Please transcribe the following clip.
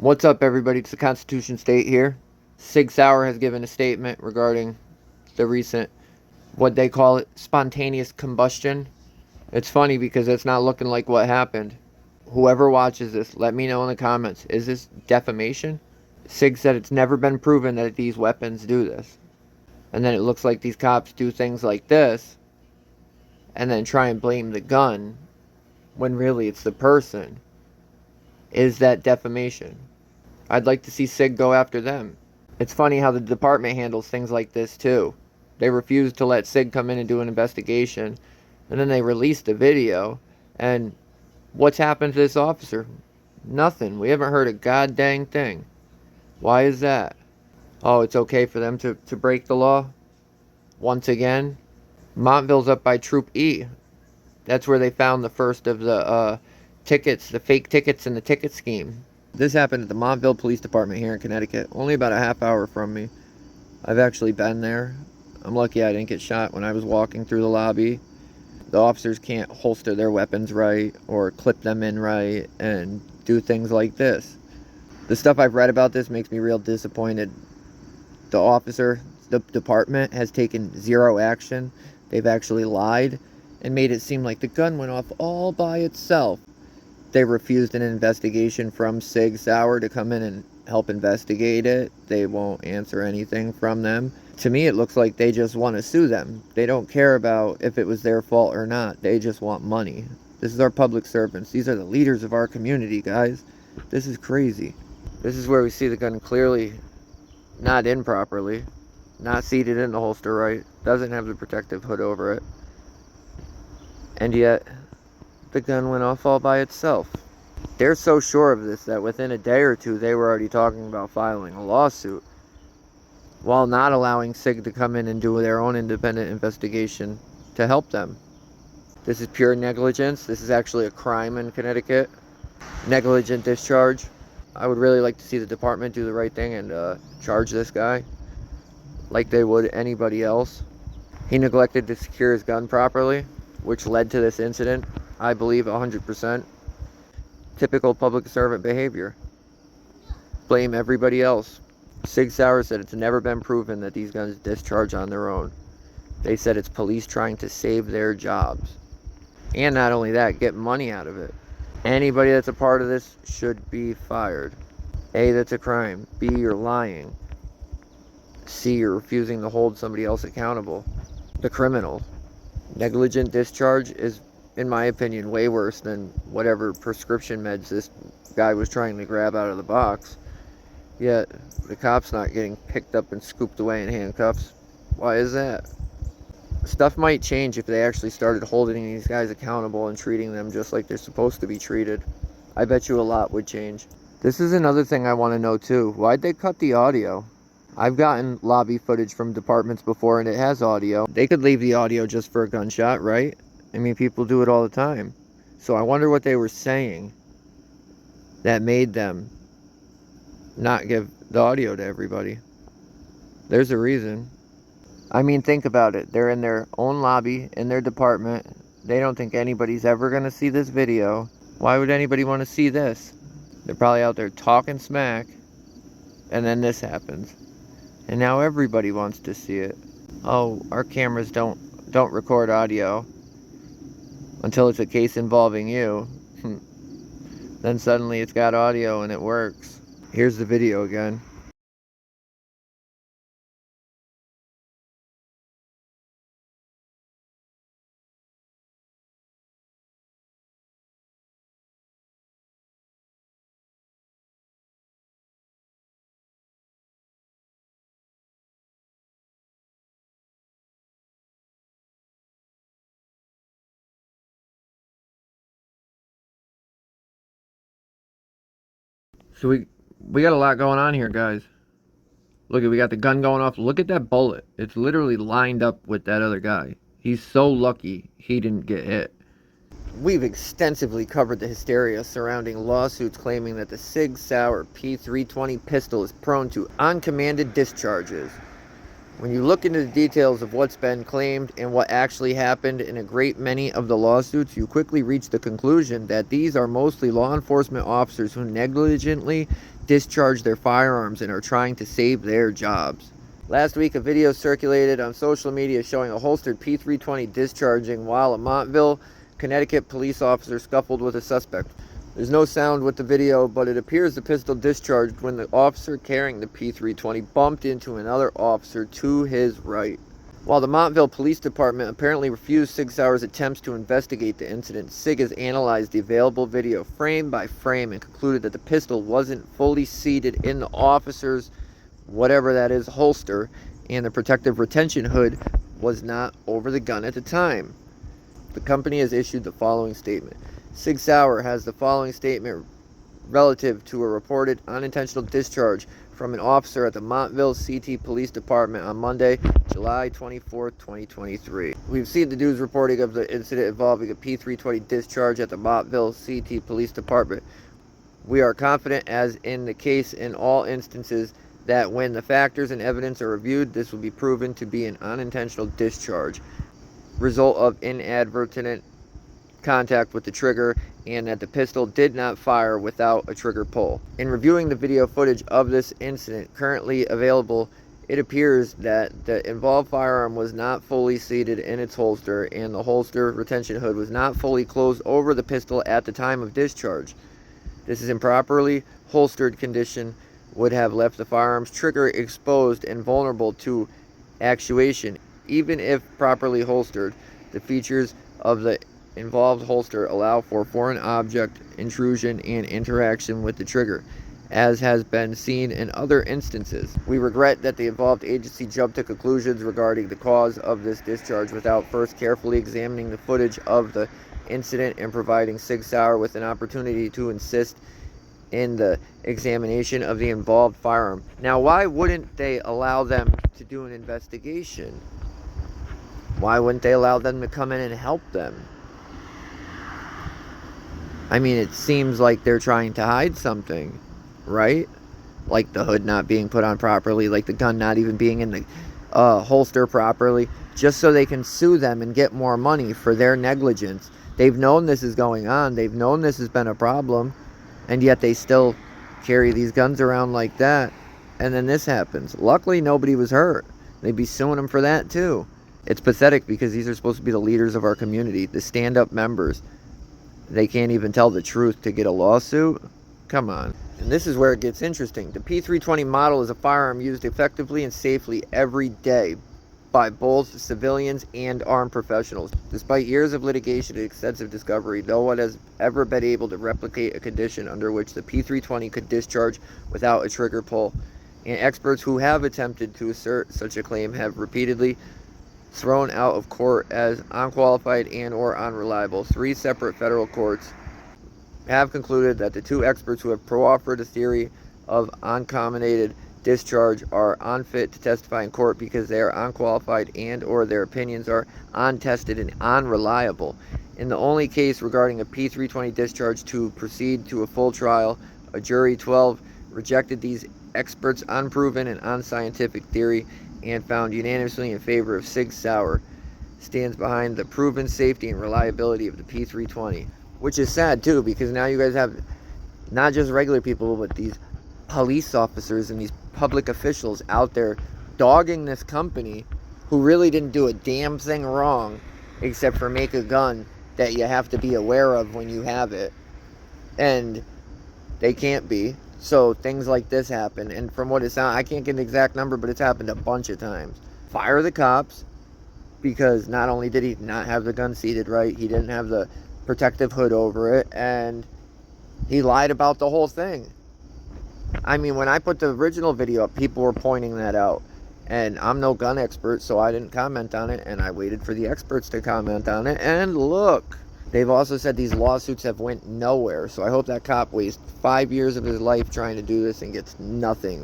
What's up, everybody? It's the Constitution State here. Sig Sauer has given a statement regarding the recent, what they call it, spontaneous combustion. It's funny because it's not looking like what happened. Whoever watches this, let me know in the comments. Is this defamation? Sig said it's never been proven that these weapons do this. And then it looks like these cops do things like this and then try and blame the gun when really it's the person. Is that defamation? I'd like to see Sig go after them. It's funny how the department handles things like this too. They refuse to let Sig come in and do an investigation, and then they release the video, and what's happened to this officer? Nothing. We haven't heard a god dang thing. Why is that? Oh, it's okay for them to break the law? Once again? Montville's up by Troop E. That's where they found the first of the tickets, the fake tickets in the ticket scheme. This happened at the Montville Police Department here in Connecticut, only about a half hour from me. I've actually been there. I'm lucky I didn't get shot when I was walking through the lobby. The officers can't holster their weapons right or clip them in right and do things like this. The stuff I've read about this makes me real disappointed. The department has taken zero action. They've actually lied and made it seem like the gun went off all by itself. They refused an investigation from Sig Sauer to come in and help investigate it. They won't answer anything from them. To me, it looks like they just want to sue them. They don't care about if it was their fault or not. They just want money. This is our public servants. These are the leaders of our community, guys. This is crazy. This is where we see the gun clearly not in properly, not seated in the holster right, doesn't have the protective hood over it. And yet, the gun went off all by itself. They're so sure of this that within a day or two they were already talking about filing a lawsuit while not allowing Sig to come in and do their own independent investigation to help them. This is pure negligence. This is actually a crime in Connecticut. Negligent discharge. I would really like to see the department do the right thing and charge this guy like they would anybody else. He neglected to secure his gun properly, which led to this incident. I believe 100%. Typical public servant behavior. Blame everybody else. Sig Sauer said it's never been proven that these guns discharge on their own. They said it's police trying to save their jobs. And not only that, get money out of it. Anybody that's a part of this should be fired. A, that's a crime. B, you're lying. C, you're refusing to hold somebody else accountable. The criminal. Negligent discharge is, in my opinion, way worse than whatever prescription meds this guy was trying to grab out of the box. Yet, the cop's not getting picked up and scooped away in handcuffs. Why is that? Stuff might change if they actually started holding these guys accountable and treating them just like they're supposed to be treated. I bet you a lot would change. This is another thing I want to know too. Why'd they cut the audio? I've gotten lobby footage from departments before and it has audio. They could leave the audio just for a gunshot, right? I mean, people do it all the time. So I wonder what they were saying that made them not give the audio to everybody. There's a reason. I mean, think about it. They're in their own lobby, in their department. They don't think anybody's ever going to see this video. Why would anybody want to see this? They're probably out there talking smack, and then this happens. And now everybody wants to see it. Oh, our cameras don't record audio until it's a case involving you. Then suddenly it's got audio and it works. Here's the video again. So we got a lot going on here, guys. Look, we got the gun going off. Look at that bullet. It's literally lined up with that other guy. He's so lucky he didn't get hit. We've extensively covered the hysteria surrounding lawsuits claiming that the Sig Sauer P320 pistol is prone to uncommanded discharges. When you look into the details of what's been claimed and what actually happened in a great many of the lawsuits, you quickly reach the conclusion that these are mostly law enforcement officers who negligently discharge their firearms and are trying to save their jobs. Last week, a video circulated on social media showing a holstered P320 discharging while a Montville, Connecticut police officer scuffled with a suspect. There's no sound with the video, but it appears the pistol discharged when the officer carrying the P320 bumped into another officer to his right. While the Montville Police Department apparently refused Sig Sauer's attempts to investigate the incident, Sig has analyzed the available video frame by frame and concluded that the pistol wasn't fully seated in the officer's, whatever that is, holster, and the protective retention hood was not over the gun at the time. The company has issued the following statement. Sig Sauer has the following statement relative to a reported unintentional discharge from an officer at the Montville CT Police Department on Monday, July 24, 2023. We've seen the news reporting of the incident involving a P320 discharge at the Montville CT Police Department. We are confident, as in the case in all instances, that when the factors and evidence are reviewed, this will be proven to be an unintentional discharge, result of inadvertent contact with the trigger, and that the pistol did not fire without a trigger pull. In reviewing the video footage of this incident currently available, it appears that the involved firearm was not fully seated in its holster, and the holster retention hood was not fully closed over the pistol at the time of discharge. This is improperly holstered condition would have left the firearm's trigger exposed and vulnerable to actuation. Even if properly holstered, the features of the involved holster allow for foreign object intrusion and interaction with the trigger, as has been seen in other instances. We regret that the involved agency jumped to conclusions regarding the cause of this discharge without first carefully examining the footage of the incident and providing Sig Sauer with an opportunity to assist in the examination of the involved firearm. Now, why wouldn't they allow them to do an investigation? Why wouldn't they allow them to come in and help them? I mean, it seems like they're trying to hide something, right? Like the hood not being put on properly, like the gun not even being in the holster properly, just so they can sue them and get more money for their negligence. They've known this is going on. They've known this has been a problem, and yet they still carry these guns around like that, and then this happens. Luckily, nobody was hurt. They'd be suing them for that, too. It's pathetic because these are supposed to be the leaders of our community, the stand-up members. They can't even tell the truth to get a lawsuit? Come on. And this is where it gets interesting. The P320 model is a firearm used effectively and safely every day by both civilians and armed professionals. Despite years of litigation and extensive discovery, no one has ever been able to replicate a condition under which the P320 could discharge without a trigger pull. And experts who have attempted to assert such a claim have repeatedly thrown out of court as unqualified and or unreliable. 3 separate federal courts have concluded that the 2 experts who have pro-offered a theory of uncommutated discharge are unfit to testify in court because they are unqualified and or their opinions are untested and unreliable. In the only case regarding a P320 discharge to proceed to a full trial, a jury 12 rejected these experts' unproven and unscientific theory and found unanimously in favor of Sig Sauer stands behind the proven safety and reliability of the P320. Which is sad too, because now you guys have not just regular people, but these police officers and these public officials out there dogging this company who really didn't do a damn thing wrong except for make a gun that you have to be aware of when you have it. And they can't be. So things like this happen, and from what it sounds, I can't get an exact number, but it's happened a bunch of times. Fire the cops, because not only did he not have the gun seated right, he didn't have the protective hood over it, and he lied about the whole thing. I mean, when I put the original video up, people were pointing that out, and I'm no gun expert, so I didn't comment on it, and I waited for the experts to comment on it, and look. They've also said these lawsuits have went nowhere, so I hope that cop wastes 5 years of his life trying to do this and gets nothing.